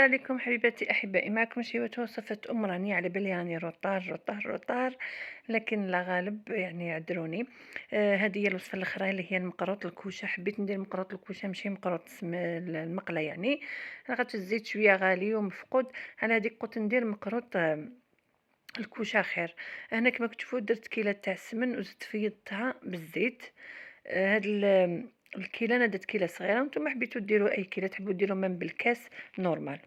عليكم حبيباتي أحبائي، معكم شيماء وصفة راني على بالي راني روطار، لكن لا غالب يعني اعذروني. هذه هي الوصفة الأخرى اللي هي المقروط الكوشة. حبيت ندير مقروط الكوشة ماشي مقروط المقلة يعني، لقيت الزيت شوية غالي ومفقود. أنا هذيك قلت ندير مقروط الكوشة خير. هنا كما كتشوفوا درت كيلة تاع السمن وزدت فيضتها بالزيت. هاد الكيلة انا درت كيلة صغيرة، وانتم حبيتو ديروا اي كيلة تحبوا ديروا من بالكاس نورمال.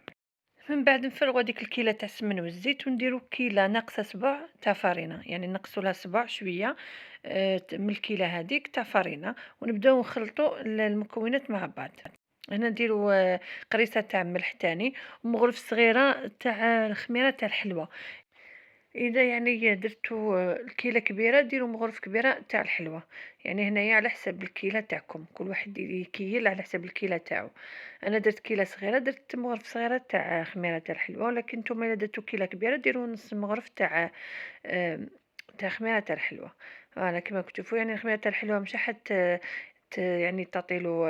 من بعد نفرغوا هذيك الكيلة تاع السمن والزيت ونديروا كيلة ناقصه سبع تاع فرينه، يعني نقصوا لها سبع شويه من الكيلة هذيك تاع فرينه، ونبداو نخلطوا المكونات مع بعض. هنا نديروا قريصه تاع ملح تاني، ومغرف صغيره تاع الخميره تاع الحلوى. إذا يعني درتو الكيلة كبيرة ديروا مغرف كبيرة تاع الحلوى، يعني هنايا على حسب الكيلة تاعكم، كل واحد يكيل على حسب الكيلة تاعو. أنا درت كيلة صغيرة، درت مغرف صغيرة تاع خميرة تاع الحلوى، ولكن نتوما إلا درتو كيلة كبيرة ديروا نص مغرف تاع تاع خميرة تاع الحلوى. فوالا كيما كتشوفوا يعني الخميرة تاع الحلوى مش يعني تعطيلو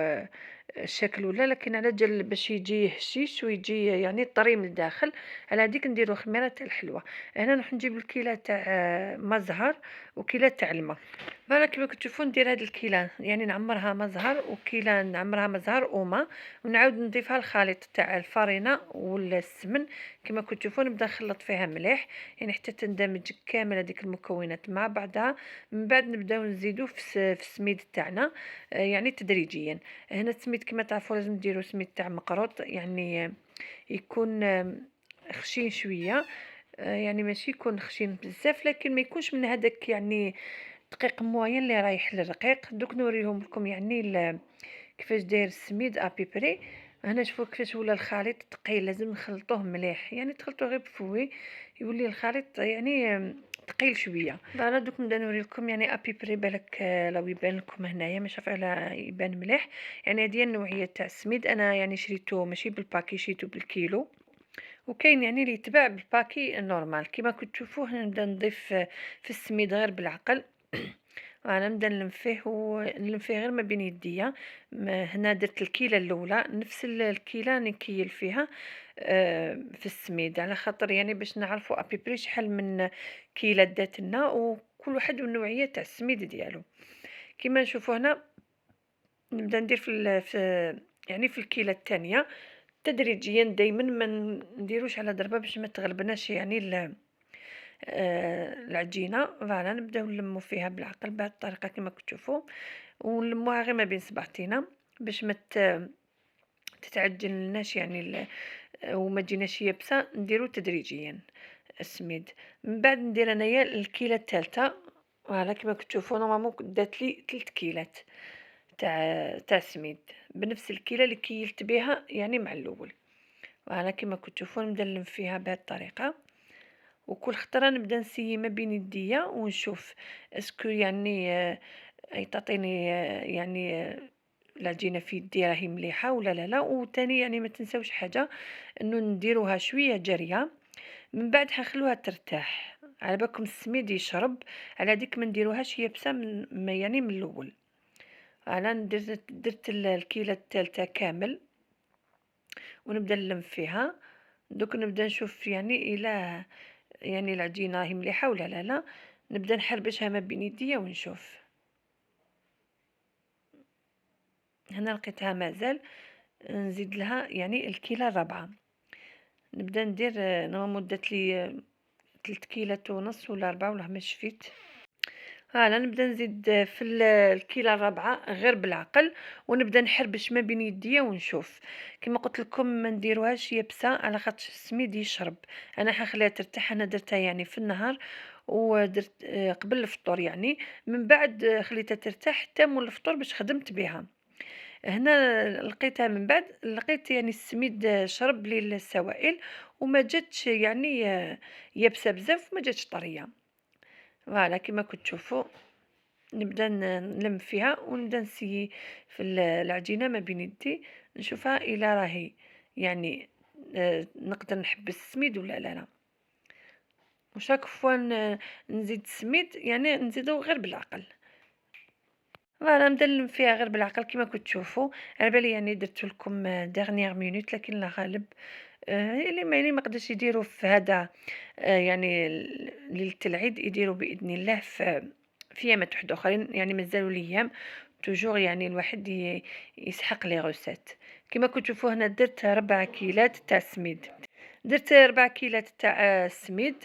الشكل ولا، لكن على جال باش يجي هشيش ويجي يعني طري من الداخل، على هذيك نديرو خميرة تاع الحلوى. هنا نروح نجيب الكيلة تاع ما زهر وكيلة تاع الماء. فوالا كيما كتشوفوا ندير هاد الكيلة يعني نعمرها ما زهر، وكيلة نعمرها ما زهر وماء، ونعاود نضيفها الخليط تاع الفرينة والسمن. كيما كتشوفوا نبدا نخلط فيها مليح يعني حتى تندمج كامل هذيك المكونات مع بعضها. من بعد نبداو نزيدو في السميد تاعنا يعني تدريجيا. هنا السميد كما تعرفوا لازم ديروا سميد تاع مقروط، يعني يكون خشين شويه، يعني ماشي يكون خشين بزاف، لكن ما يكونش من هذاك يعني دقيق موين اللي رايح للرقيق. دوك نوريهم لكم يعني كيفاش داير السميد ابيبري. هنا شوفوا كيفاش ولا الخليط ثقيل، لازم نخلطوه مليح، يعني تخلطوه غير بفوي يولي الخليط يعني ثقيل شويه. فانا دوك نبدا نوريلكم يعني ابيبري بالك لو يبان لكم هنايا مش عارفه على يبان مليح. يعني هذه النوعيه تاع السميد انا يعني شريته ماشي بالباكي، شريته بالكيلو، وكاين يعني اللي يتباع بالباكي نورمال. كيما كتشوفوا هنا نبدا نضيف في السميد غير بالعقل. انا نبدا نلم فيه غير ما بين يديا. هنا درت الكيله الاولى نفس الكيله نكيل فيها في السميد، على خاطر يعني باش نعرفوا ابيبري شحال من كيله دات لنا، وكل واحد والنوعيه تاع السميد ديالو. كيما نشوفوا هنا نبدا ندير يعني في الكيله الثانيه تدريجيا، دائما ما نديروش على ضربه باش ما تغلبناش يعني العجينه. فوالا نبداو نلمو فيها بالعقل بهذه الطريقه كما كتشوفوا، ونلموها غير ما بين صباعتينا باش ما تتعجن لناش يعني وما تجيناش يابسه. نديرو تدريجيا السميد. من بعد ندير انايا الكيله الثالثه. فوالا كما كتشوفوا نورمالمون دات لي 3 كيلات تاع السميد، بنفس الكيله اللي كيلت بها يعني مع الاول. فوالا كما كتشوفوا نبدا نلم فيها بهذه الطريقه، وكل خطره نبدا نسيي ما بين يديا ونشوف اسكو يعني تعطيني يعني العجينه في يدي راهي مليحه ولا لا. وثاني يعني ما تنساوش حاجه، انه نديروها شويه جاريه، من بعد حنخلوها ترتاح على بالكم السميد يشرب، على هذيك ما نديروهاش يابسه يعني من الاول. انا درت الكيله الثالثه كامل ونبدا نلم فيها. دوك نبدا نشوف يعني الى يعني العجينه راهي مليحه ولا لا. نبدا نحربشها ما بين يديا ونشوف. هنا لقيتها مازال، نزيد لها يعني الكيله الرابعه. نبدا ندير نورمال دات لي 3 كيلات ونص ولا 4 ولا ما شفيت. ها نبدا نزيد في الكيله الرابعه غير بالعقل، ونبدا نحربش ما بين يديا ونشوف. كما قلت لكم ما نديروهاش يابسه على خاطر السميد يشرب. انا حنخليها ترتاح، انا درتها يعني في النهار ودرت قبل الفطور يعني. من بعد خليتها ترتاح حتى مول الفطور باش خدمت بها. هنا لقيتها من بعد لقيت يعني السميد شرب لي السوائل، وما جاتش يعني يابسه بزاف وما جاتش طريه. فوالا كما كتشوفوا نبدا نلم فيها ونبدا نسيي في العجينه ما بين يدي، نشوفها الى راهي يعني نقدر نحبس السميد ولا لا. وشاك فوا نزيد السميد يعني نزيدو غير بالعقل. فوالا نبدا نلم فيها غير بالعقل كما كتشوفوا. على بالي يعني درت لكم ديرنيير مينوت، لكن لا غالب اللي ما يقدرش يديروا في هذا يعني ليلة العيد يديروا بإذن الله في أيامات واحدة أخرين، يعني مازالوا الأيام توجور يعني الواحد يسحق لي غوسات. كما كنتوا تشوفوا هنا درت 4 كيلات تاع السميد، درت 4 كيلات تاع السميد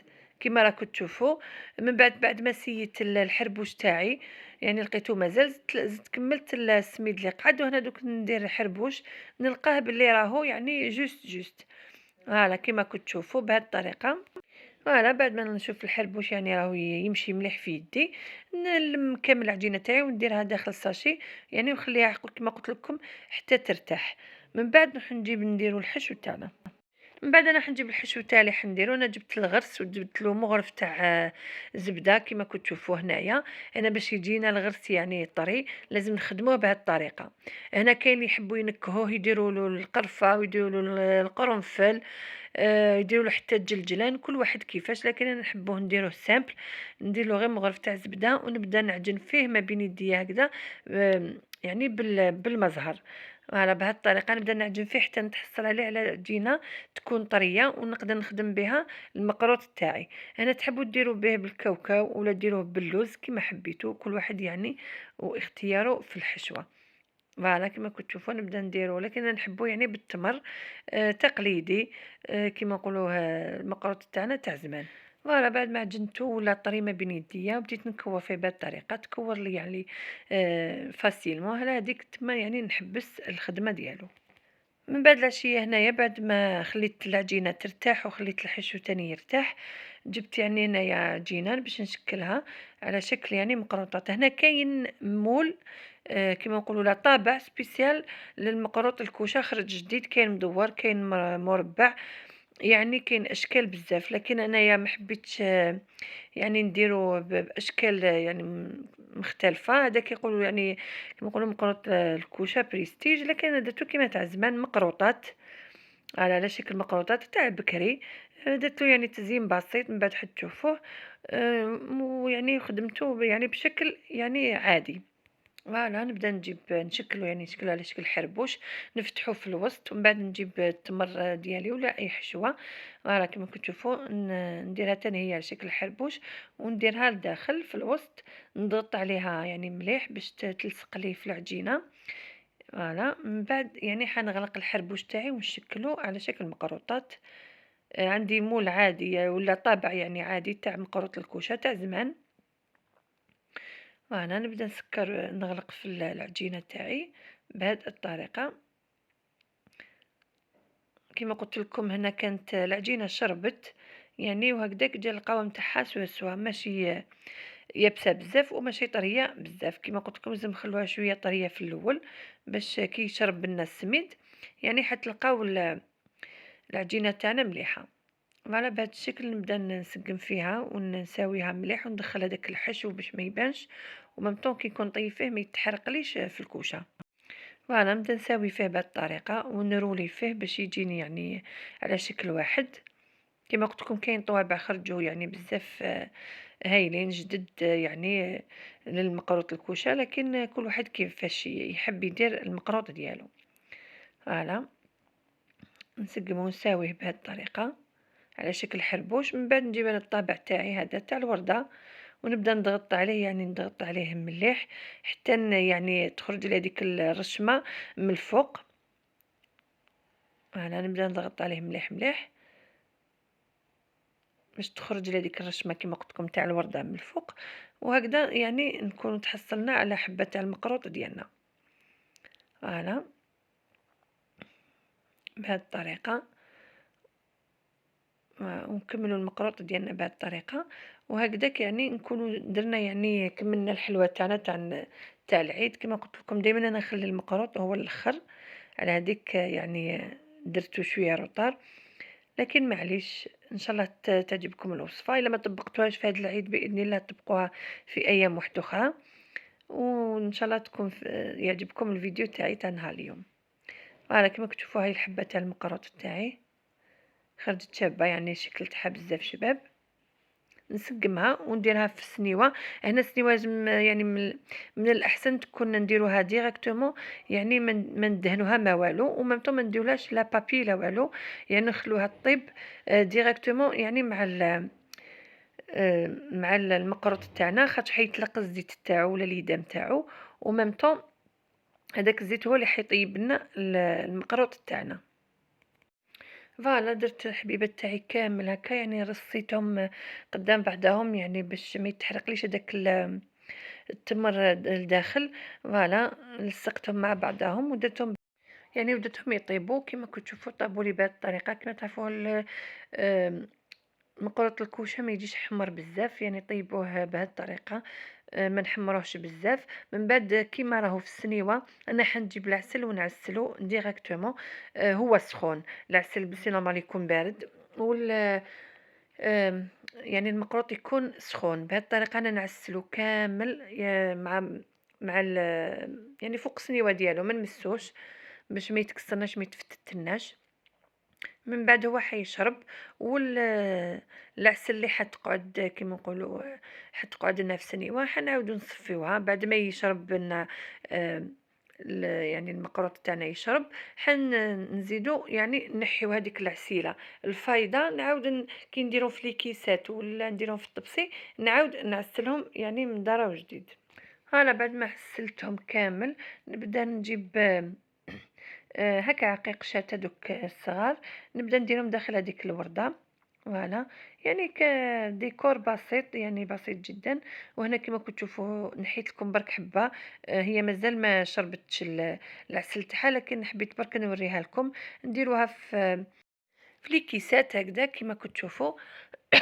كما راكم تشوفوا. من بعد ما سيت الحربوش تاعي، يعني لقيته مازال زدت كملت السميد اللي قعد، وهنا دوك ندير الحربوش نلقاه باللي راهو يعني جوست فوالا كيما كنت تشوفوا بهذه الطريقه. فوالا بعد ما نشوف الحربوش يعني راهو يمشي مليح في يدي، نلم كامل العجينه تاعي ونديرها داخل الساشي، يعني ونخليها كما قلت لكم حتى ترتاح. من بعد نروح نجيب نديرو الحشو تاعنا. من بعد انا حنجيب الحشو تاعي حنديرو. انا جبت الغرس وجبت له مغرف تاع زبده كما كنت تشوفوا هنايا. انا باش يجينا الغرس يعني طري لازم نخدموه بهذه الطريقه. هنا كاين اللي يحبوا ينكهوه يديروا له القرفه ويديروا له القرنفل، يديروا له حتى الجلجلان، كل واحد كيفاش، لكن انا نحبوه نديروه سامبل. ندير له غير مغرف تاع زبده ونبدا نعجن فيه ما بين يديا هكذا، يعني بالمزهر. على بهذه الطريقه نبدا نعجن فيه حتى نتحصل عليه على عجينه تكون طريه ونقدر نخدم بها المقروط تاعي. انا تحبوا ديروا به بالكاوكاو ولا ديروه باللوز كما حبيتوا، كل واحد يعني واختياره في الحشوه. فوالا كما كنتو تشوفوا نبدا نديرو، لكن انا نحبو يعني بالتمر تقليدي، كيما نقولوه المقروط تاعنا تاع زمان. فوالا بعد ما عجنتو ولا طري ما بين يديا وبديت نكور فيه بهذه الطريقه، تكور لي يعني فاسيلمون. على هذيك تما يعني نحبس الخدمه ديالو. من بعد العشية هنايا بعد ما خليت العجينة ترتاح وخليت الحشو تاني يرتاح، جبت يعني هنايا عجينة باش نشكلها على شكل يعني مقروطات. هنا كاين مول كيما نقولوا لا طابع سبيسيال للمقروط الكوشه، خرج جديد، كاين مدور كاين مربع، يعني كاين اشكال بزاف، لكن انايا ما حبيتش يعني نديرو باشكال يعني مختلفه. هذا كيقولوا يعني كيما نقولوا مقروط الكوشه بريستيج، لكن انا درتو كيما تاع زمان مقروطات على شكل مقروطات تاع بكري. درتو يعني تزيين بسيط. من بعد حد تشوفوه ويعني خدمته يعني بشكل يعني عادي. فوالا نبدا نجيب نشكلو يعني نشكلو على شكل حربوش، نفتحو في الوسط ومن بعد نجيب التمر ديالي ولا اي حشوه. فوالا كما كنتو تشوفوا نديرها تاني هي على شكل حربوش ونديرها لداخل في الوسط، نضغط عليها يعني مليح باش تلصق لي في العجينه. فوالا من بعد يعني حنغلق الحربوش تاعي ونشكلو على شكل مقروطات. عندي مول عادي ولا طابع يعني عادي تاع مقروط الكوشه تاع زمان. وأنا نبدأ نغلق في العجينة تاعي بهذه الطريقة. كما قلت لكم هنا كانت العجينة شربت يعني، وهكذاك جا القوام تاعها سوا ماشي يابسة بزاف وماشي طرية بزاف. كما قلت لكم لازم نخلوها شوية طرية في الأول باش كي يشرب لنا السميد يعني حتلقاو العجينة تاعنا مليحة. فوالا بهذا الشكل نبدا نسقم فيها ونساويها مليح وندخل هذاك الحشو باش ما يبانش، وممطون كي يكون طيب فيه ما يتحرقليش في الكوشه. فوالا نبدا نساوي فيه بهذه الطريقه ونرولي فيه باش يجيني يعني على شكل واحد. كما قلت لكم كاين طوابع خرجوا يعني بزاف هايلين جدد يعني للمقروط الكوشه، لكن كل واحد كيفاش يحب يدير المقروط ديالو. فوالا نسقمو ونساويه بهذه الطريقه على شكل حربوش. من بعد نجيب انا الطابع تاعي هذا تاع الوردة ونبدا نضغط عليه، يعني نضغط عليه مليح حتى يعني تخرج لي هذيك الرشمه من الفوق. انا نبدا نضغط عليه مليح مليح باش تخرج لي هذيك الرشمه كما قلت لكم تاع الورده من الفوق، وهكذا يعني نكون تحصلنا على حبه تاع المقروط ديالنا. فوالا بهذه الطريقه ونكملوا المقروط ديالنا بهذه الطريقه. وهكذاك يعني نكونوا درنا يعني كملنا الحلوه تاعنا تاع العيد. كما قلت لكم دائما انا نخلي المقروط هو الاخر، على هذيك يعني درتو شويه روطار، لكن معليش ان شاء الله تعجبكم الوصفه. الا ما طبقتوهاش في هذا العيد باذن الله طبقوها في ايام واحده اخرى، وان شاء الله تكون يعجبكم الفيديو تاعي تاع نهار اليوم. فوالا كما كتشوفوا هاي الحبه تاع المقروط تاعي خرجت شابه يعني شكل تاعها بزاف شباب. نسقمها ونديرها في السنيوه. هنا السنيوه لازم يعني من الاحسن تكون نديروها ديريكتومون، يعني ما ندهنوها ما والو، وميم طون ما نديرولهاش لا بابي لا والو، يعني نخلوها طيب ديريكتومون يعني مع المقروط تاعنا، خاطر حيطلق الزيت تاعو ولا الهدام تاعو، وميم طون هذاك الزيت هو اللي حيطيب لنا المقروط تاعنا. فوالا درت الحبيبات تاعي كامل هكا، يعني رصيتهم قدام بعضهم يعني باش ما يتحرقليش هذاك التمر الداخل. فوالا لصقتهم مع بعضهم ودرتهم، يعني ودرتهم يطيبوا كما كنتو تشوفوا. طابوا لي بهذه الطريقه. كما تعرفوا آم، مقروط الكوشه ما يجيش حمر بزاف، يعني طيبوه بهذه الطريقه. ما نحمروهش بزاف. من بعد كيما راهو في السنيوه انا حنجيب العسل ونعسلو ديريكتومون. هو سخون، العسل بصي نورمال يكون بارد، وال يعني المقروط يكون سخون. بهذه الطريقه انا نعسلو كامل مع يعني فوق السنيوه ديالو ما نمسوش باش ما يتكسرناش ما يتفتتناش. من بعد هو حيشرب، وال العسل اللي حتقعد كيما نقولوا حتقعد لنا في السنيوه حنعاودو نصفيوها بعد ما يشرب لنا. يعني المقروط تاعنا يشرب، نزيدو يعني نحيو هذيك العسيله الفايضه، نعاود كي نديرهم في لي كيسات ولا نديرهم في الطبسي نعاود نعسلهم يعني من دار وجديد. هالا بعد ما حسلتهم كامل نبدا نجيب هكا عقيقشات هادوك الصغار، نبدا نديرهم داخل هذيك الورده. فوالا يعني كديكور بسيط، يعني بسيط جدا. وهنا كما كنتوا تشوفوا نحيت لكم برك حبه، هي مازال ما شربتش العسل تاعها، لكن حبيت برك نوريها لكم. نديروها في لي كيسات هكذا كما كنتوا تشوفوا.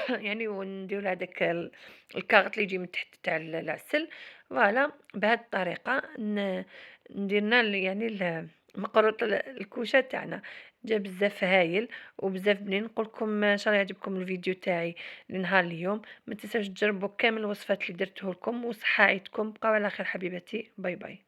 يعني ونديروا لها داك الكاغط اللي يجي من تحت تاع العسل. فوالا بهذه الطريقه نديرنا يعني مقروط الكوشه تاعنا جا بزاف هايل وبزاف بنين. نقول لكم ان شاء الله يعجبكم الفيديو تاعي لنهار اليوم. ما تنساوش تجربوا كامل الوصفات اللي درته لكم، وصحه عيدكم. بقاو على خير حبيباتي، باي باي.